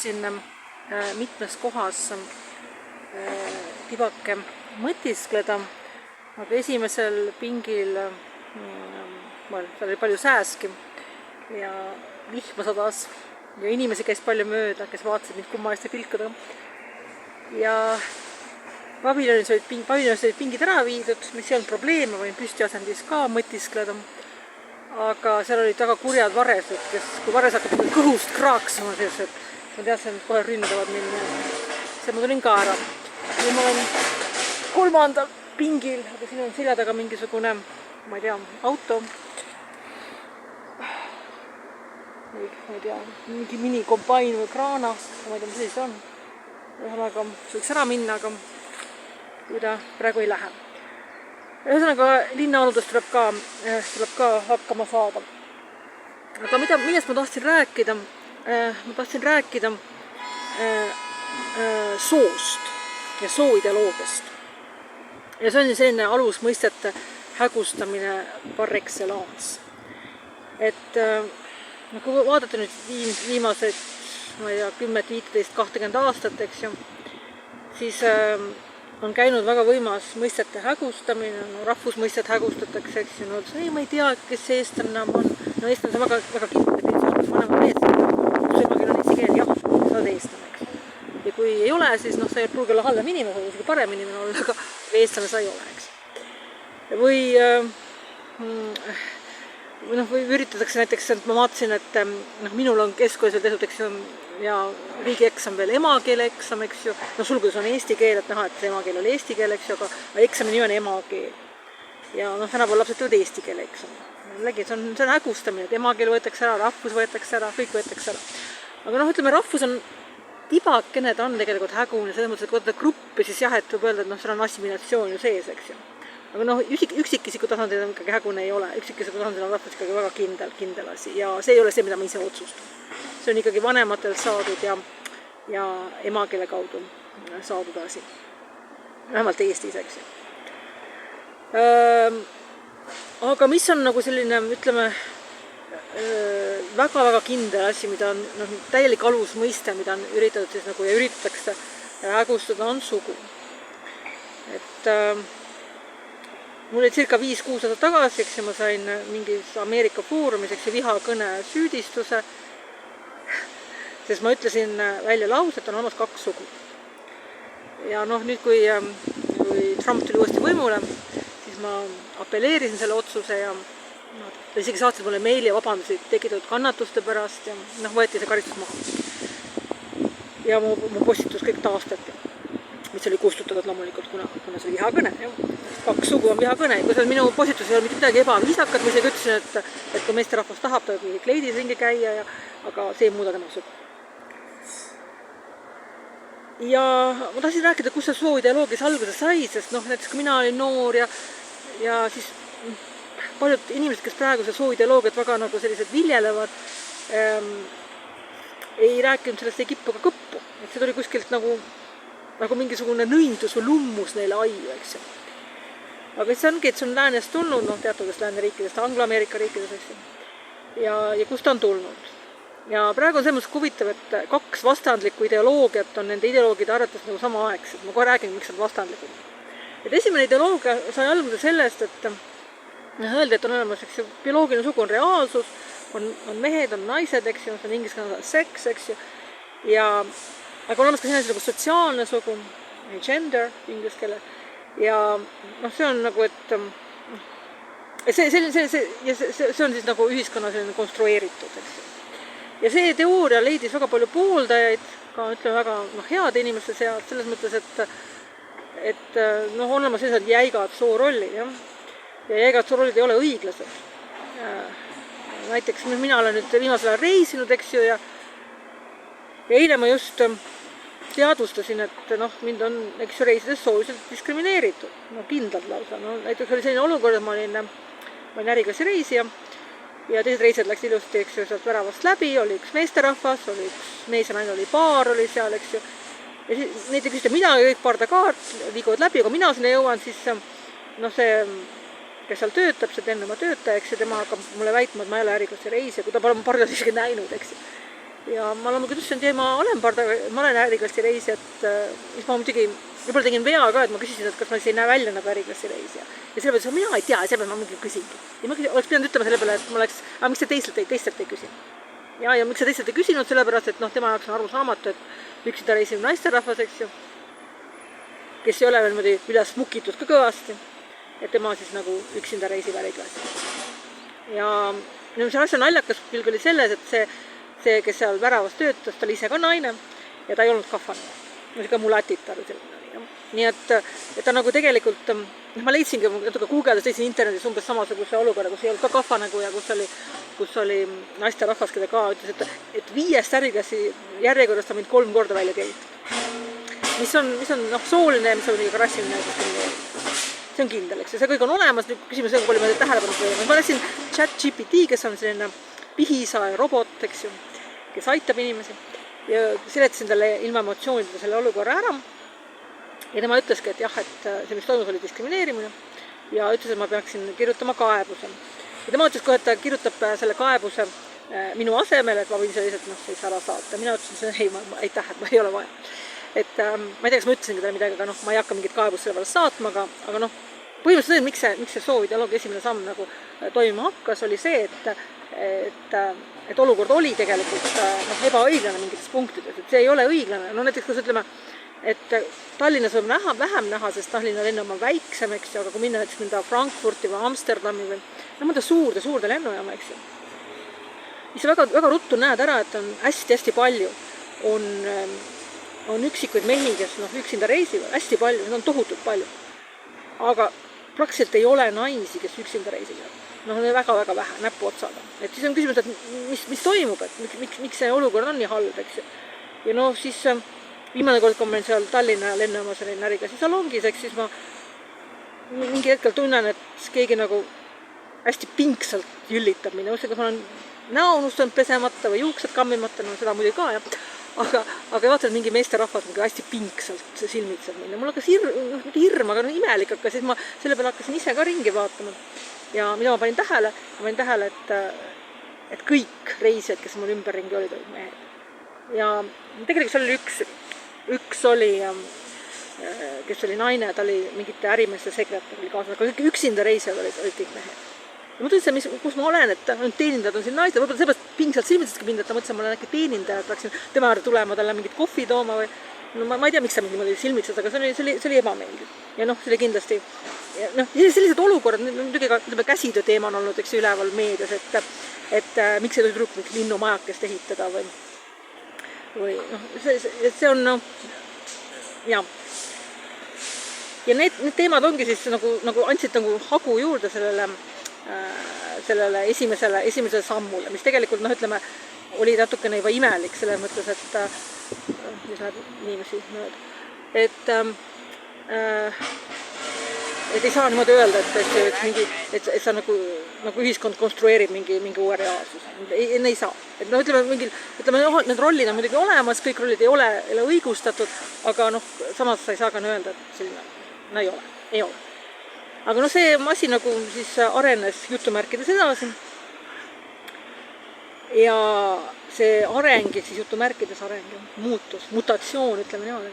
tahtsin mitmes kohas tibake mõtiskleda, aga esimesel pingil seal oli palju sääski ja vihma sadas ja inimesi käis palju mööda, kes vaatasid mind kummaliste pilkudega. Ja paviljonis olid pingid ära viidud, mis ei olnud probleem, ma võin püstiasendis ka mõtiskleda. Aga seal olid väga kurjad varesed, kes kui vares hakkab kõhust kraaksama, et ma teadsin, et kohe ründavad mind. Siis ma tulin ka ära. Ja ma olen 3. pingil, aga siin on selja taga mingisugune, ma ei tea, auto. Ma ei tea, mingi minikompain või kraana, ma ei tea, mis siis on. Ühesõnaga, võiks ära minna, aga kui ta praegu ei lähe. Ühesõnaga, linnaoludest tuleb ka hakkama saada. Aga millest ma tahtsin rääkida? Ma tahtsin rääkida soost ja sooideoloogiast. Ja see on selline alusmõistete hägustamine par excellence. Et kui vaadata nüüd viimased 10, 15, 20 aastat, eks ju, siis on käinud väga võimas mõistete hägustamine, rahvusmõistet hägustatakse, eks ju, ei, ma ei tea, kes see eestlane on. No eestlane on väga kindel, et vanemad eestlane, kus emakeel on eesti keel, jah, sa oled eestlane, eks. Ja kui ei ole, siis sa ei pruugi olla halvem inimene, sa isegi parem inimene olla, aga eestlane sa ei ole, eks. Või üritatakse näiteks, et ma vaatasin, et minul on keskkoolis veel tehtud, eks ju, ja riigieksam veel emakeele eksam, eks ju. Sulgudes on eesti keel, et näha, et see emakeel oli eesti keel, eks ju, aga eksami nimi on emakeel. Ja tänapäeval lapsed teevad eesti keele eksam. See on hägustamine, et emakeel võetakse ära, rahvus võetakse ära, kõik võetakse ära. Aga ütleme, rahvus on tibakene, ta on tegelikult hägune, selles mõttes, et kui võtta gruppi, siis jah, et võib öelda, et seal on assimilatsioon ju sees, eks ju. Aga üksikisiku tasandil on ikkagi hägune ei ole. Üksikisiku tasandil on rahvus ikkagi väga kindel asi. Ja see ei ole see, mida ma ise otsustan. See on ikkagi vanematelt saadud ja emakeele kaudu saadud asi. Vähemalt Eestis, eks ju. Aga mis on nagu selline, ütleme, väga-väga kindel asi, mida on täielik alusmõiste, mida on üritatud siis nagu ja üritatakse hägustada, on sugu. Et mul oli circa 5-6 aastat tagasi, eks ma sain mingis Ameerika foorumis, eks vihakõne süüdistuse, sest ma ütlesin välja lause, et on olemas 2 sugu. Ja nüüd, kui Trump tuli uuesti võimule, siis ma apelleerisin selle otsuse ja isegi saatsid mulle meili ja vabandusi tekitatud kannatuste pärast ja võeti see karistus maha. Ja mu postitus kõik taastati, mis oli kustutatud loomulikult, kuna see oli vihakõne. 2 sugu on vihakõne. Kui minu postitus ei ole mitte midagi ebaviisakat, ma isegi ütlesin, et kui meesterahvas tahab, ta võib kleidis ringi käia, aga see ei muuda tema sugu. Ja ma tahtsin rääkida, kus see sooideoloogias alguse sai, sest näiteks kui mina olin noor ja siis paljud inimesed, kes praegu see sooideoloogiat väga nagu sellised viljelevad, ei rääkinud sellest ei kippu ka kõppu. Et see tuli kuskilt nagu mingisugune nõindus või lummus neile aiu, eks ju. Aga see ongi, et see on läänest tulnud, teatavast lääneriikidest, Anglo-Ameerika riikides, eks ju. Ja kust ta on tulnud. Ja praegu on see mõttes huvitav, et 2 vastandlikku ideoloogiat on nende ideoloogide arvates nagu samaaegsed. Ma kohe räägin, miks on vastandlikud. Et esimene ideoloogia sai alguse sellest, et öeldi, et on olemas, eks ju, bioloogiline sugu on reaalsus, on mehed, on naised, eks ju, see on inglise keeles seks, eks ju. Aga on olemas ka selline nagu sotsiaalne sugu, gender inglise keele. Ja see on nagu, et see on siis nagu ühiskonna selline konstrueeritud, eks ju. Ja see teooria leidis väga palju pooldajaid, ka ütleme väga heade inimeste seas, selles mõttes, et on olemas sellised jäigad soorollid, jah. Ja jäigad soorollid ei ole õiglased. Näiteks mina olen nüüd viimasel ajal reisinud, eks ju, ja eile ma just teadvustasin, et mind on, eks ju, reisides sooliselt diskrimineeritud. Kindlalt lausa. Näiteks oli selline olukord, et ma olin äriklassi reisija ja teised reisijad läks ilusti, eks ju, sealt väravast läbi, oli üks meesterahvas, oli üks mees ja naine, oli paar, oli seal, eks ju. Ja siis neid ei küsita midagi, kõik pardakaart liiguvad läbi, aga mina sinna jõuan, siis see, kes seal töötab, see enne oma töötaja, eks ju, tema hakkab mulle väitma, et ma ei ole äriklassi reisija, kui ta pole pardas isegi näinud, eks ju. ja ma loomulikult ütlesin, et ma olen äriklassi reisija, et siis ma muidugi võib-olla tegin vea ka, et ma küsisin, et kas ma siis ei näe välja nagu äriklassi reisija. Ja selle peale, mina ei tea, ja selle peale ma muidugi küsingi. Ja ma oleks pidanud ütlema selle peale, et ma oleks, miks te teistelt ei küsin? Ja miks te teistelt ei küsinud, sellepärast, et tema jaoks on arusaamatu, et üksinda reisiv naisterahvas, eks ju, kes ei ole veel niimoodi üles mukitud ka kõvasti, et tema siis nagu üksinda reisiv äriklassi. Ja see asja naljakas külg oli selles, et see, kes seal väravas töötas, ta oli ise ka naine ja ta ei olnud kafane. Ka mulatit aru selline. Nii et ta nagu tegelikult, ma leidsingi natuke guugeldas, leidsin internetis umbes samasuguse olukorra, kus ei olnud ka kahva nägu ja kus oli naisterahvas, keda ka ütles, et 5 äriklassi järjekorrast on mind 3 korda välja käidud. Mis on sooline ja mis on ka rassiline. See on kindel, eks. See kõik on olemas, nüüd küsimus on, kui oli tähelepanu pöörama. Ma läksin ChatGPT, kes on selline pihisae robot, eks ju, kes aitab inimesi ja seletasin talle ilma emotsioonidega selle olukorra ära. Ja tema ütleski, et jah, et see, mis toimus, oli diskrimineerimine ja ütles, et ma peaksin kirjutama kaebuse. Ja tema ütles kohe, et ta kirjutab selle kaebuse minu asemel, et ma võin see lihtsalt siis ära saata. Mina ütlesin, et ei, aitäh, et ma ei ole vaja. Et ma ei tea, kas ma ütlesingi talle midagi, aga ma ei hakka mingit kaebust selle peale saatma, aga põhimõtteliselt miks see soovideoloogia esimene samm nagu toimima hakkas, oli see, et olukord oli tegelikult ebaõiglane mingites punktides, et see ei ole õiglane. Näiteks, kus ütleme, et Tallinnas võib vähem näha, sest Tallinna lennujaam on väiksem, eks ju, aga kui minna näiteks mõnda Frankfurti või Amsterdami või mõnda suurde lennujaama, eks ju. Siis väga, väga ruttu näed ära, et on hästi palju. On üksikuid mehi, kes üksinda reisivad, hästi palju, need on tohutult palju. Aga praktiliselt ei ole naisi, kes üksinda reisivad. Väga vähe, näpu otsaga. Et siis on küsimus, et mis toimub, et miks see olukord on nii halb, eks ju. Ja siis viimane kord, kui meil seal Tallinna lennujaamas oli äriklassi salongis, eks siis ma mingi hetkel tunnen, et keegi nagu hästi pingsalt jüllitab mind. Kas ma olen näo unustanud pesemata või juuksed kammimata, seda muidugi ka, jah. Aga vaatan, et mingi meesterahvas hästi pingsalt silmitseb mind. Mul hakkas hirm, aga imelik hakkas, siis ma selle peale hakkasin ise ka ringi vaatama. Ja mida ma panin tähele, et kõik reisijad, kes mul ümberringi olid mehed. Ja tegelikult seal oli üks oli, kes oli naine, ta oli mingite ärimeeste sekretär kaasa, aga üksinda reisijad olid kõik mehed. Ja ma tundsin, kus ma olen, et teenindajad on siin naised, võib-olla seepärast pingsalt silmitsedki mind, et ta mõtlesin, ma olen äkki teenindaja, et läksin tema äärde tulema, talle mingit kohvi tooma või ma ei tea, miks ta mind niimoodi silmitses, aga see oli ebameeldiv. Ja see oli kindlasti, sellised olukorrad, muidugi ka käsitöö teema on olnud, eks üleval meedias, et miks ei tohi tüdruk linnumajakest ehitada või see on ja need teemad ongi siis nagu andsid nagu hagu juurde sellele esimesele sammule, mis tegelikult ütleme, oli natukene juba imelik selles mõttes, et mis läheb inimesi mööda, et ei saa niimoodi öelda, et sa nagu ühiskond konstrueerib mingi uue reaalsuse. Ei saa. Et ütleme, need rollid on muidugi olemas, kõik rollid ei ole õigustatud, aga samas sa ei saa ka öelda, et selline ei ole. Aga see asi nagu siis arenes jutumärkides edasi. Ja see areng, siis jutumärkides areng, mutatsioon, ütleme niimoodi,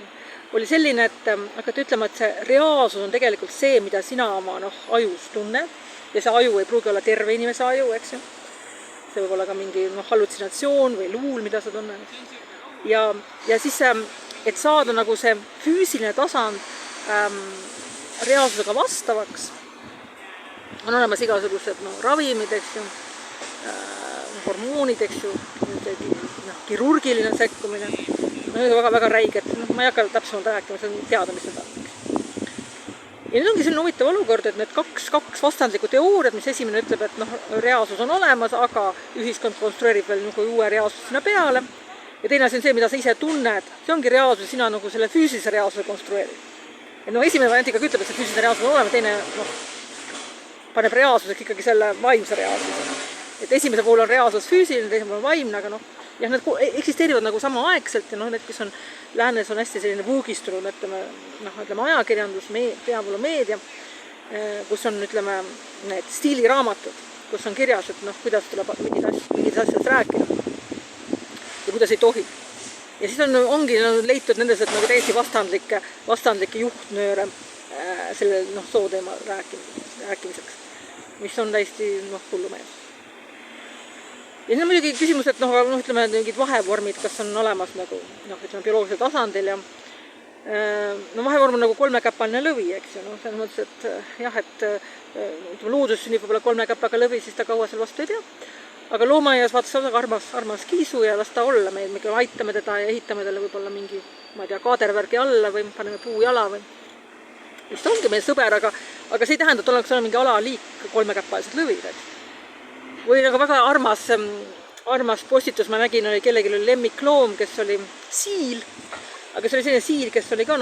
oli selline, et hakati ütlema, et see reaalsus on tegelikult see, mida sina oma ajus tunned. Ja see aju ei pruugi olla terve inimese aju, eks ju. See võib olla ka mingi hallutsinatsioon või luul, mida sa tunned. Ja siis, et saada nagu see füüsiline tasand reaalsusega vastavaks, on olemas igasugused ravimid, eks ju, hormoonid, eks ju, kirurgiline sekkumine. Need on väga räiged, ma ei hakka täpsemalt rääkima, see on teada, mis need on. Ja nüüd ongi selline huvitav olukord, et need kaks vastandlikku teooriat, mis esimene ütleb, et reaalsus on olemas, aga ühiskond konstrueerib veel uue reaalsus sinna peale. Ja teine asi on see, mida sa ise tunned, see ongi reaalsus, sina selle füüsilise reaalsuse konstrueerib. Et esimene variant ikkagi ütleb, et see füüsilise reaalsus on olema, teine paneb reaalsuseks ikkagi selle vaimse reaalsuse. Et esimese puhul on reaalsus füüsiline, teise puhul on vaimne, aga need eksisteerivad nagu samaaegselt ja need, kes on läänes, on hästi selline vuugistunud, ütleme ajakirjandus, peavoolumeedia, kus on, ütleme, need stiiliraamatud, kus on kirjas, et kuidas tuleb mingid asjad rääkida. ja kuidas ei tohi. Ja siis ongi leitud nendes, et nagu täiesti vastandlikke juhtnööre selle sooteema rääkimiseks, mis on täiesti hullumees. Ja siin on muidugi küsimus, et ütleme mingid vahevormid, kas on olemas nagu ütleme bioloogilisel tasandil ja vahevorm on nagu kolmekäpaline lõvi, eks ju, selles mõttes, et jah, et ütleme loodus sünnib võib-olla 3 käpaga lõvi, siis ta kaua seal vastu ei pea. Aga loomaaias vaatatakse armas kiisu ja las ta olla, me aitame teda ja ehitame talle võib-olla mingi, ma ei tea, kaadervärgi alla või paneme puujala või mis ta ongi meil sõber, aga see ei tähenda, et oleks mingi alaliik 3käpalised lõvid, eks. Või nagu väga armas postitus, ma nägin, kellelgi oli lemmikloom, kes oli siil, aga see oli selline siil, kes oli ka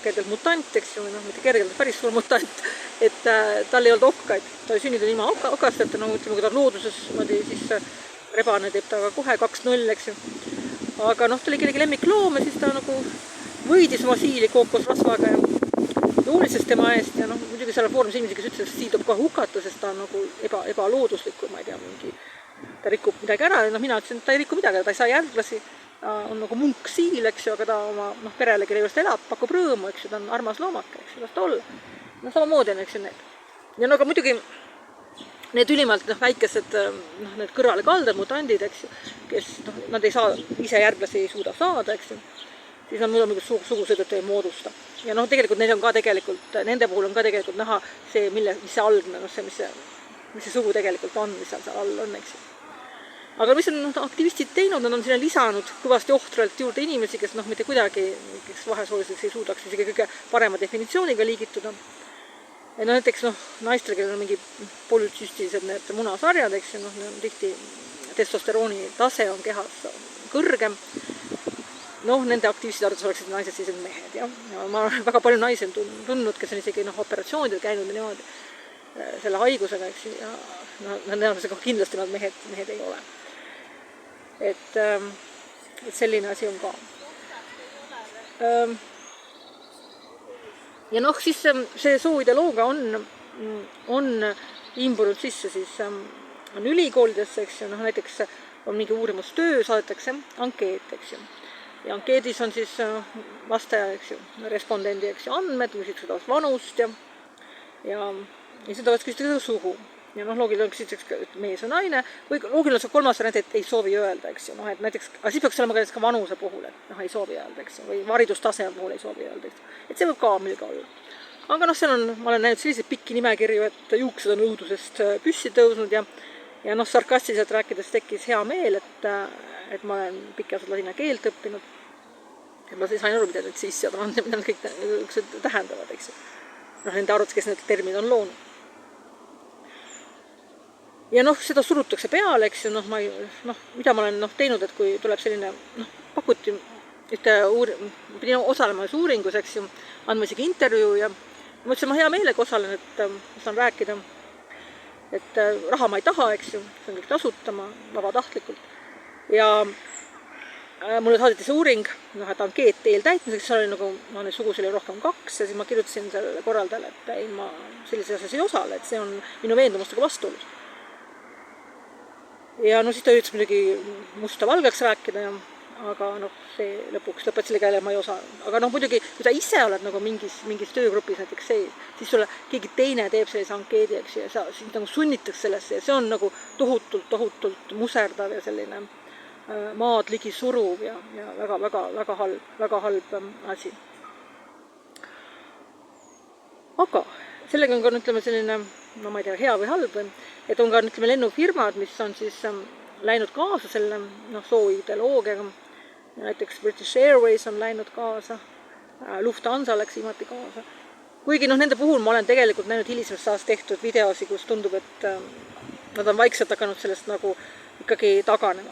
kergelt mutant, eks ju, mitte kergelt, päris suur mutant, et tal ei olnud okkaid, ta oli sünninud ilma okasteta, ütleme, kui ta looduses siis rebane teeb ta kohe 2-0, eks ju. Aga ta oli kellegi lemmikloom ja siis ta nagu võidis oma siili kookosrasvaga ja hoolitses tema eest ja muidugi seal foorumis inimesi, kes ütles, et siil tuleb kohe hukata, sest ta on nagu ebalooduslik, ma ei tea, ta rikub midagi ära ja mina ütlesin, et ta ei riku midagi, ta ei saa järglasi, ta on nagu munk siil, eks ju, aga ta oma perele, kelle juures ta elab, pakub rõõmu, eks ju, ta on armas loomake, eks ju, las ta olla. Samamoodi on, eks ju, need. Ja aga muidugi need ülimalt väikesed need kõrvalekaldad, mutandid, eks ju, kes nad ei saa, ise järglasi ei suuda saada, eks ju, siis nad muidu mingit sugusõidet ei moodusta. Ja tegelikult neil on ka nende puhul on ka tegelikult näha see, mis see algne, mis see sugu tegelikult on, mis seal all on, eks ju. Aga mis on aktivistid teinud, nad on sinna lisanud kõvasti ohtralt juurde inimesi, kes mitte kuidagi, kes vahesooliseks ei suudaks isegi kõige parema definitsiooniga liigituda. Ja näiteks naistel, kellel on mingi polütsüstilised need munasarjad, eks ju, tihti testosterooni tase on kehas kõrgem. Nende aktivistide arvates oleksid naised siis mehed, jah. Ja ma olen väga palju naisi tundnud, kes on isegi operatsioonidel käinud ja niimoodi selle haigusega, eks ju, ja näemisega kindlasti nad mehed ei ole. Et selline asi on ka. Ja siis see sooideoloogia on imbunud sisse siis on ülikoolidesse, eks ju, näiteks on mingi uurimustöö, saadetakse ankeet, eks ju. Ja ankeedis on siis vastaja, eks ju, respondendi, eks ju, andmed, küsitakse vanust ja seda küsitakse suhu. Ja loogiline on küsitakse, et mees või naine, või loogiline on see kolmas variant, et ei soovi öelda, eks ju, et näiteks, aga siis peaks olema ka vanuse puhul, et ei soovi öelda, eks ju, või haridustase puhul ei soovi öelda, eks ju. Et see võib ka muidugi olla. Aga seal on, ma olen näinud selliseid pikki nimekirju, et juuksed on õudusest püssi tõusnud ja sarkastiliselt rääkides tekkis hea meel, et ma olen pikki aastaid ladina keelt õppinud. Et ma sain aru, mida need sissead on, mida nad kõik tähendavad, eks ju. Nende arvates, kes need terminid on loonud. Ja seda surutakse peale, eks ju, mida ma olen teinud, et kui tuleb selline, pakuti pidin osalema uuringus, eks ju, andma isegi intervjuu ja ma ütlesin, ma hea meelega osalen, et ma saan rääkida, et raha ma ei taha, eks ju, see on kõik tasuta, ma vabatahtlikult. Ja mulle saadeti see uuring, et ankeet eeltäitmiseks, seal oli neid sugusid oli rohkem 2 ja siis ma kirjutasin selle korraldajale, et ei, ma sellises asjas ei osale, et see on minu veendumustega vastuolus. Ja siis ta üritas muidugi musta valgeks rääkida, aga see lõpuks lõpet selle käele ma ei osa. Aga muidugi, kui sa ise oled mingis töögrupis näiteks sees, siis sulle keegi teine teeb sellise ankeedi, eks ju, ja sind sunnitakse sellesse ja see on tohutult muserdav ja selline maad ligi suruv ja väga halb asi. Aga sellega on ka, ütleme, selline, ma ei tea, hea või halb, et on ka, ütleme, lennufirmad, mis on siis läinud kaasa selle sooideoloogiaga. Näiteks British Airways on läinud kaasa, Lufthansa läks viimati kaasa. Kuigi nende puhul ma olen tegelikult näinud hilisemast ajast tehtud videosi, kus tundub, et nad on vaikselt hakanud sellest ikkagi taganema.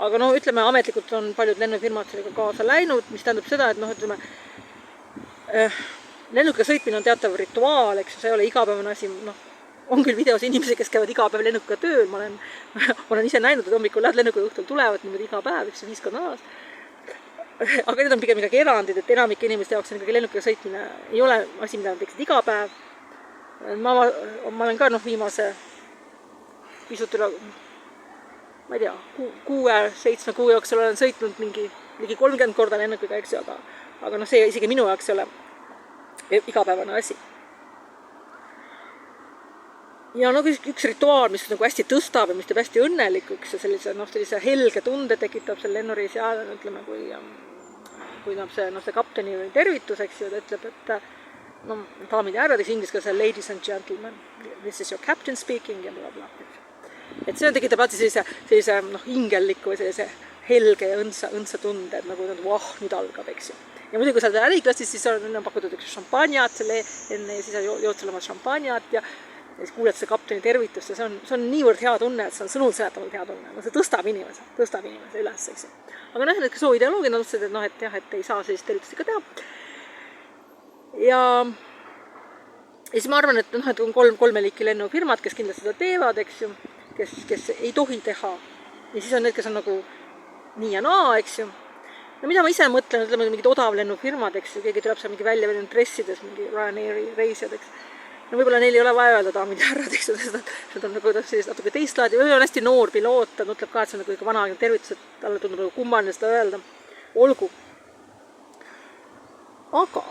Aga ütleme, ametlikult on paljud lennufirmad sellega kaasa läinud, mis tähendab seda, et ütleme, lennukiga sõitmine on teatav rituaal, eks see ei ole igapäevane asi, on küll videos inimesi, kes käivad iga päev lennukiga tööl, ma olen ise näinud, et hommikul lähed lennukiga, õhtul tulevad niimoodi iga päev, 5 korda nädalas. Aga need on pigem midagi erandid, et enamike inimeste jaoks on ikkagi lennukiga sõitmine ei ole asi, mida nad teeksid iga päev. Ma olen ka viimase pisut ma ei tea, 6-7 kuu jooksul olen sõitnud mingi ligi 30 korda lennukiga, eks ju, aga noh, see isegi minu jaoks ei ole igapäevane asi. Ja noh, üks rituaal, mis nagu hästi tõstab ja mis teeb hästi õnnelikuks ja sellise helge tunde tekitab selle lennureisi ajal, ütleme, kui see kapteni tervitus, eks ju, ta ütleb, et no, daamid ja härrad, inglise keeles ladies and gentlemen, this is your captain speaking ja blablabla. Et see tekitab alati sellise hingelliku ja sellise helge ja õndsa tunde, et nagu nüüd algab, eks ju. Ja muidugi, kui sa oled äriklassis, siis on pakutud üks šampanjat enne ja siis jood selle oma šampanjat ja siis kuuled seda kapteni tervitust ja see on niivõrd hea tunne, et see on sõnul seletamalt hea tunne. No see tõstab inimese üles, eks ju. Aga noh, need soo ideoloogid on otsused, et jah, et ei saa sellist tervitust ikka teha. Ja siis ma arvan, et on kolme liiki lennufirmad, kes kindlasti seda teevad, eks ju, kes ei tohi teha. Ja siis on need, kes on nagu nii ja naa, eks ju. No mida ma ise mõtlen, ütleme mingid odavlennufirmad, eks ju, keegi tuleb seal mingi välja dressides, mingi Ryanairi reisijad, eks. No võib-olla neil ei ole vaja öelda daamid ja härrad, eks ju, nad on nagu natuke teist laadi, või on hästi noor piloot, ta ütleb ka, et see on nagu ikka vana tervitus, et talle tundub nagu kummaline seda öelda. Olgu. Aga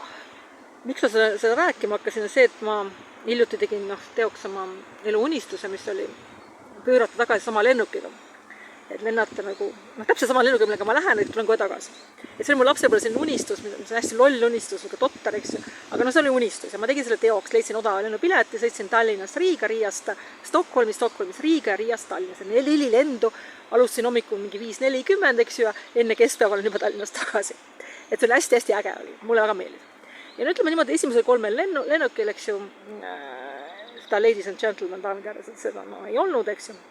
miks ma seda rääkima hakkasin, on see, et ma hiljuti tegin teoks oma eluunistuse, mis oli pöörata tagasi sama lennukiga. Et lennata nagu, täpselt sama lennukiga, millega ma lähen, et tulen kohe tagasi. Et see oli mu lapsepõlve selline unistus, mis on hästi loll unistus, aga totter, eks ju. Aga see oli unistus ja ma tegin selle teoks, leidsin odava lennupileti, sõitsin Tallinnast Riiga, Riiast Stockholmis Riiga ja Riiast Tallinnas. 4 lendu, alustasin hommikul mingi 5:40, eks ju, ja enne keskpäeval olen juba Tallinnast tagasi. Et see oli hästi äge oli, mulle väga meeldis. Ja nüüd ütleme niimoodi, esimesel 3 lennukil, eks ju, seda ladies and gentlemen, daamid ja härrad, seda ei olnud, eks ju.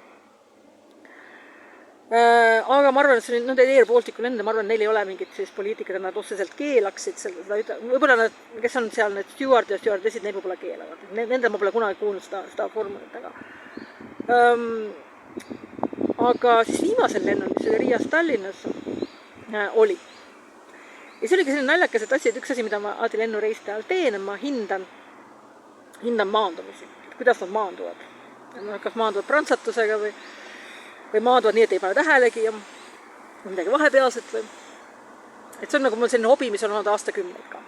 Aga ma arvan, et see oli Air Balticu lende, ma arvan, neil ei ole mingit sellist poliitikat, et nad otseselt keelaksid seda, võib-olla nad, kes on seal need steward ja stewardessid, neil võib-olla keelavad. Nende ma pole kunagi kuulnud seda formulit, aga siis viimasel lennul, mis oli Riiast Tallinnas, oli. Ja see oligi selline naljakas, et üks asi, mida ma alati lennureiside ajal teen, ma hindan maandumisi, kuidas nad maanduvad. Kas maanduvad prantsatusega või maanduvad nii, et ei pane tähelegi ja midagi vahepealset või. Et see on nagu mul selline hobi, mis on olnud aastakümneid ka.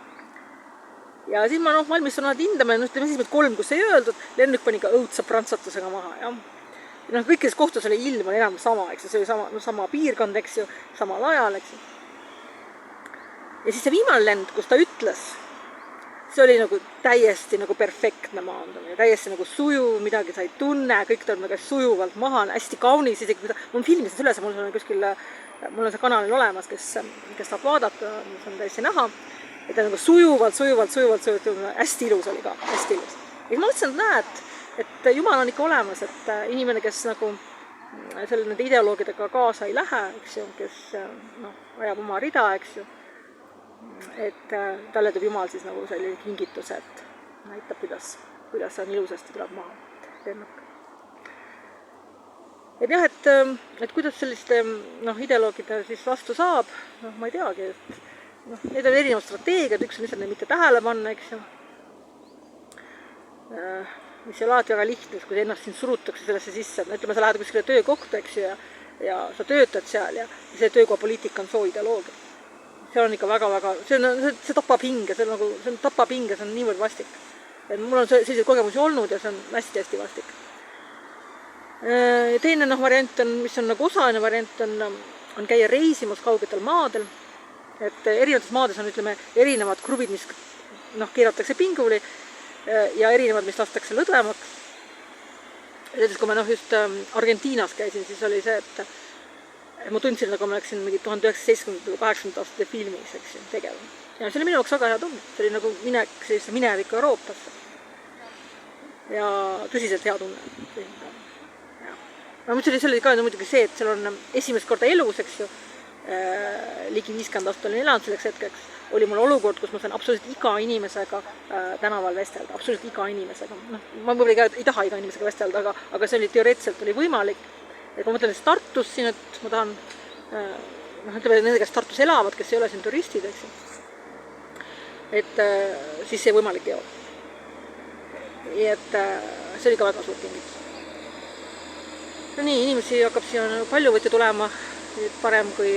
Ja siis ma valmis on nad hindama ja ütleme siis 3, kus ei öeldud, lennuk pani ka õudsa prantsatusega maha. Ja kõikides kohtus oli ilm enam sama, eks ju, see oli sama piirkond, eks ju, samal ajal, eks ju. Ja siis see viimane lend, kus ta ütles, see oli nagu täiesti nagu perfektne maandumine, täiesti nagu sujuv, midagi sa ei tunne, kõik ta on väga sujuvalt maha, hästi kaunis, isegi mul filmis üles, mul on see kanalil olemas, kes saab vaadata, mis on täiesti näha, et ta nagu sujuvalt, hästi ilus oli ka, hästi ilus. Ja ma mõtlesin, et näed, et Jumal on ikka olemas, et inimene, kes nagu nende ideoloogidega kaasa ei lähe, eks ju, kes ajab oma rida, eks ju, et talle teeb Jumal siis nagu selline kingituse, et näitab, kuidas on ilusasti tuleb maha lennuk. Et jah, et kuidas selliste ideoloogide siis vastu saab, ma ei teagi, et need on erinevad strateegiad, üks on lihtsalt neid mitte tähele panna, eks ju. Mis ei ole alati väga lihtne, kui ennast siin surutakse sellesse sisse, ütleme, sa lähed kuskile töökohta, eks ju, ja sa töötad seal ja see töökoha poliitika on soo ideoloogia. See on ikka väga-väga, see tapab hinge, see on niivõrd vastik. Et mul on selliseid kogemusi olnud ja see on hästi-hästi vastik. Teine variant on, mis on nagu osaline variant, on käia reisimus kaugetel maadel. Et erinevates maades on, ütleme, erinevad kruvid, mis keeratakse pinguli ja erinevad, mis lastakse lõdvemaks. Ja kui ma just Argentiinas käisin, siis oli see, et ma tundsin, nagu ma läksin mingi 1970. 80. aastate filmis, eks ju, tegema. Ja see oli minu jaoks väga hea tunne. See oli nagu mineviku Euroopasse. Ja tõsiselt hea tunne. Ma mõtlesin, see oli ka muidugi see, et seal on esimest korda elus, eks ju, ligi 50 aastat olin elanud selleks hetkeks, oli mul olukord, kus ma sain absoluutselt iga inimesega tänaval vestelda, absoluutselt iga inimesega. Ma võib-olla ei taha iga inimesega vestelda, aga see oli teoreetiliselt oli võimalik. Et ma mõtlen, et Tartus siin, et ma tahan, ütleme, nende, kes Tartus elavad, kes ei ole siin turistid, eks ju. Et siis see võimalik ei ole. Et see oli ka väga suur kingitus. no nii, inimesi hakkab siia palju võtti tulema, parem kui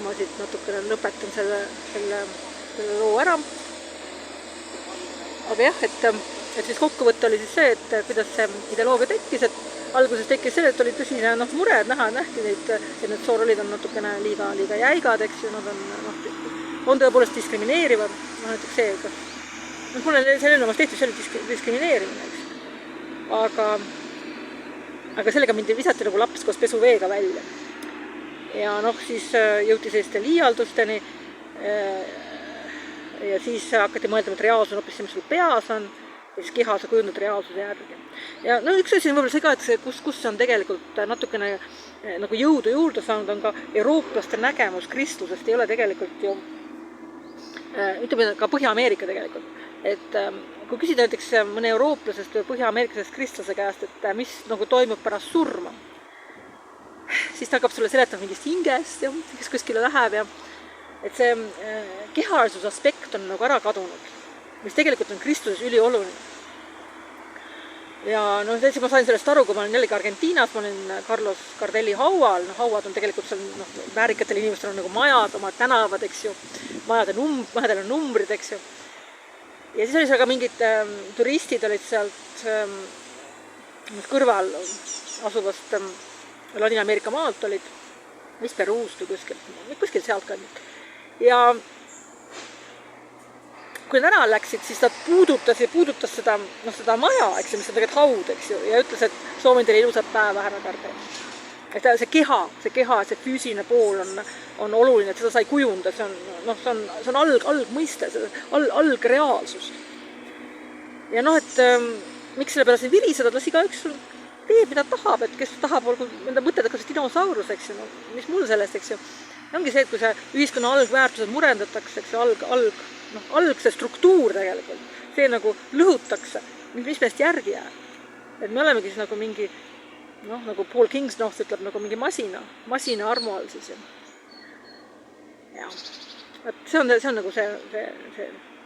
ma siit natukene lõpetan selle loo ära. Aga jah, et siis kokkuvõte oli siis see, et kuidas see ideoloogia tekkis, et alguses tekkis see, et oli tõsine mure, et nähti neid, et need soorollid on natukene liiga jäigad, eks ju, nad on tõepoolest diskrimineerivad. Näiteks see, et mulle see ennast tehti, see oli diskrimineerimine, eks. Aga sellega mind visati nagu laps koos pesuveega välja. Ja siis jõuti selliste liialdusteni ja siis hakati mõeldama, et reaalsus on hoopis see, mis sul peas on, ja siis keha sa kujundad reaalsuse järgi. Ja üks asi on võib-olla see ka, et kus on tegelikult natukene nagu jõudu juurde saanud, on ka eurooplaste nägemus kristlusest, ei ole tegelikult ju, ütleme ka Põhja-Ameerika tegelikult. Et kui küsida näiteks mõne eurooplasest või põhja-ameeriklasest kristlase käest, et mis nagu toimub pärast surma, siis ta hakkab sulle seletama mingist hingest ja kes kuskile läheb ja et see kehalisuse aspekt on nagu ära kadunud, mis tegelikult on kristluses ülioluline. Ja siis ma sain sellest aru, kui ma olin jällegi Argentiinas, ma olin Carlos Gardelli haual, hauad on tegelikult seal väärikatel inimestel on nagu majad, oma tänavad, eks ju, majadel on numbrid, eks ju. Ja siis oli seal ka mingid turistid olid sealt kõrval asuvast Ladina-Ameerika maalt olid, mis Peruust või kuskil sealt kandid. Ja kui nad ära läksid, siis nad puudutas seda maja, eks ju, mis on tegelikult haud, eks ju, ja ütles, et soovin teile ilusat päeva, härra Gardelli. Et see keha, see füüsiline pool on oluline, et seda sai kujunda, see on algmõiste, algreaalsus. Ja et miks selle peale siin viriseda, las igaüks teeb, mida tahab, et kes tahab enda mõtelda kas dinosaurus, eks ju, mis mul sellest, eks ju. Ja ongi see, et kui see ühiskonna algväärtused murendatakse, eks ju, algse struktuur tegelikult, see nagu lõhutakse, mis meist järgi jääb. Et me olemegi siis nagu mingi nagu Paul Kingsnorth ütleb, nagu mingi masina armu all siis. Ja. See on nagu see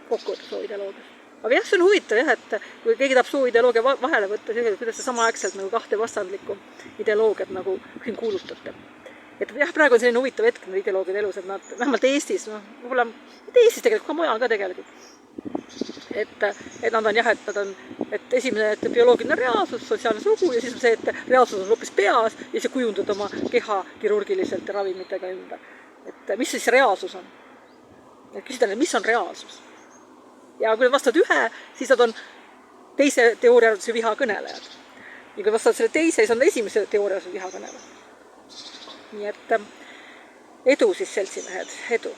kokkuvõte sooideoloogias. Aga jah, see on huvitav jah, et kui keegi tahab sooideoloogia vahele võtta, siis kuidas see samaaegselt nagu kahte vastandlikku ideoloogiat nagu siin kuulutate. Et jah, praegu on selline huvitav hetk need ideoloogid elus, et nad, vähemalt Eestis, võib-olla Eestis tegelikult, ka mujal ka tegelikult. Et nad on jah, et esimene, et bioloogiline reaalsus, sotsiaalne sugu ja siis on see, et reaalsus on hoopis peas ja see kujundad oma keha kirurgiliselt ja ravimitega ümber. Et mis siis reaalsus on? Et küsida, mis on reaalsus? Ja kui nad vastavad ühe, siis nad on teise teooriaarvutuse vihakõnelejad. Ja kui vastavad selle teise, siis on esimese teooriaarvutuse vihakõnelejad. Nii et edu siis seltsimehed, edu!